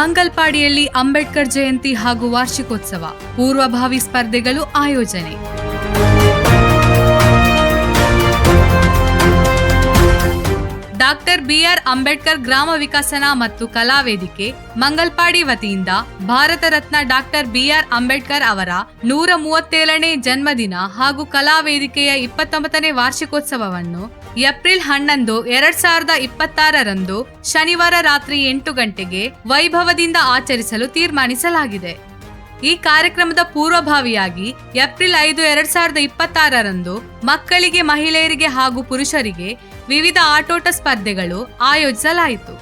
ಮಂಗಲ್ಪಾಡಿಯಲ್ಲಿ ಅಂಬೇಡ್ಕರ್ ಜಯಂತಿ ಹಾಗೂ ವಾರ್ಷಿಕೋತ್ಸವ ಪೂರ್ವಭಾವಿ ಸ್ಪರ್ಧೆಗಳು ಆಯೋಜನೆ. ಡಾಕ್ಟರ್ ಬಿಆರ್ ಅಂಬೇಡ್ಕರ್ ಗ್ರಾಮ ವಿಕಸನ ಮತ್ತು ಕಲಾ ವೇದಿಕೆ ಮಂಗಲ್ಪಾಡಿ ವತಿಯಿಂದ ಭಾರತ ರತ್ನ ಡಾಕ್ಟರ್ ಬಿಆರ್ ಅಂಬೇಡ್ಕರ್ ಅವರ 137ನೇ ಜನ್ಮದಿನ ಹಾಗೂ ಕಲಾ ವೇದಿಕೆಯ 29ನೇ ವಾರ್ಷಿಕೋತ್ಸವವನ್ನು ಏಪ್ರಿಲ್ 11, 2026ರಂದು ಶನಿವಾರ ರಾತ್ರಿ 8 ಗಂಟೆಗೆ ವೈಭವದಿಂದ ಆಚರಿಸಲು ತೀರ್ಮಾನಿಸಲಾಗಿದೆ. ಈ ಕಾರ್ಯಕ್ರಮದ ಪೂರ್ವಭಾವಿಯಾಗಿ ಏಪ್ರಿಲ್ 5, 2026ರಂದು ಮಕ್ಕಳಿಗೆ, ಮಹಿಳೆಯರಿಗೆ ಹಾಗೂ ಪುರುಷರಿಗೆ ವಿವಿಧ ಆಟೋಟ ಸ್ಪರ್ಧೆಗಳು ಆಯೋಜಿಸಲಾಯಿತು.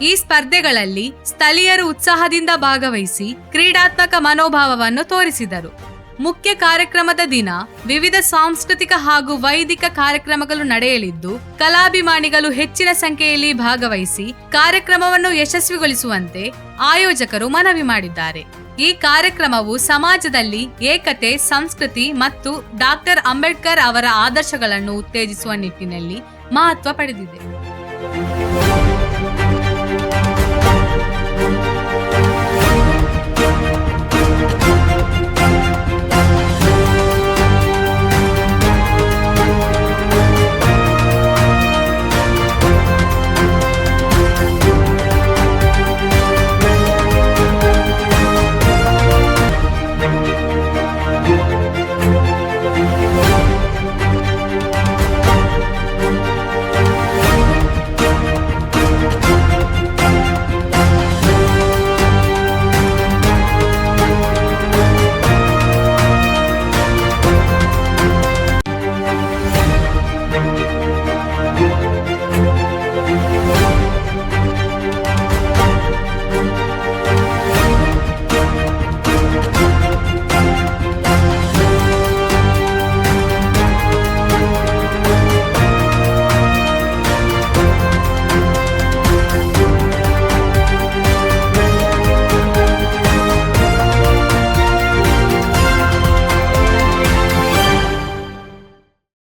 ಈ ಸ್ಪರ್ಧೆಗಳಲ್ಲಿ ಸ್ಥಳೀಯರು ಉತ್ಸಾಹದಿಂದ ಭಾಗವಹಿಸಿ ಕ್ರೀಡಾತ್ಮಕ ಮನೋಭಾವವನ್ನು ತೋರಿಸಿದರು. ಮುಖ್ಯ ಕಾರ್ಯಕ್ರಮದ ದಿನ ವಿವಿಧ ಸಾಂಸ್ಕೃತಿಕ ಹಾಗೂ ವೈದಿಕ ಕಾರ್ಯಕ್ರಮಗಳು ನಡೆಯಲಿದ್ದು, ಕಲಾಭಿಮಾನಿಗಳು ಹೆಚ್ಚಿನ ಸಂಖ್ಯೆಯಲ್ಲಿ ಭಾಗವಹಿಸಿ ಕಾರ್ಯಕ್ರಮವನ್ನು ಯಶಸ್ವಿಗೊಳಿಸುವಂತೆ ಆಯೋಜಕರು ಮನವಿ ಮಾಡಿದ್ದಾರೆ. ಈ ಕಾರ್ಯಕ್ರಮವು ಸಮಾಜದಲ್ಲಿ ಏಕತೆ, ಸಂಸ್ಕೃತಿ ಮತ್ತು ಡಾಕ್ಟರ್ ಅಂಬೇಡ್ಕರ್ ಅವರ ಆದರ್ಶಗಳನ್ನು ಉತ್ತೇಜಿಸುವ ನಿಟ್ಟಿನಲ್ಲಿ ಮಹತ್ವ ಪಡೆದಿದೆ.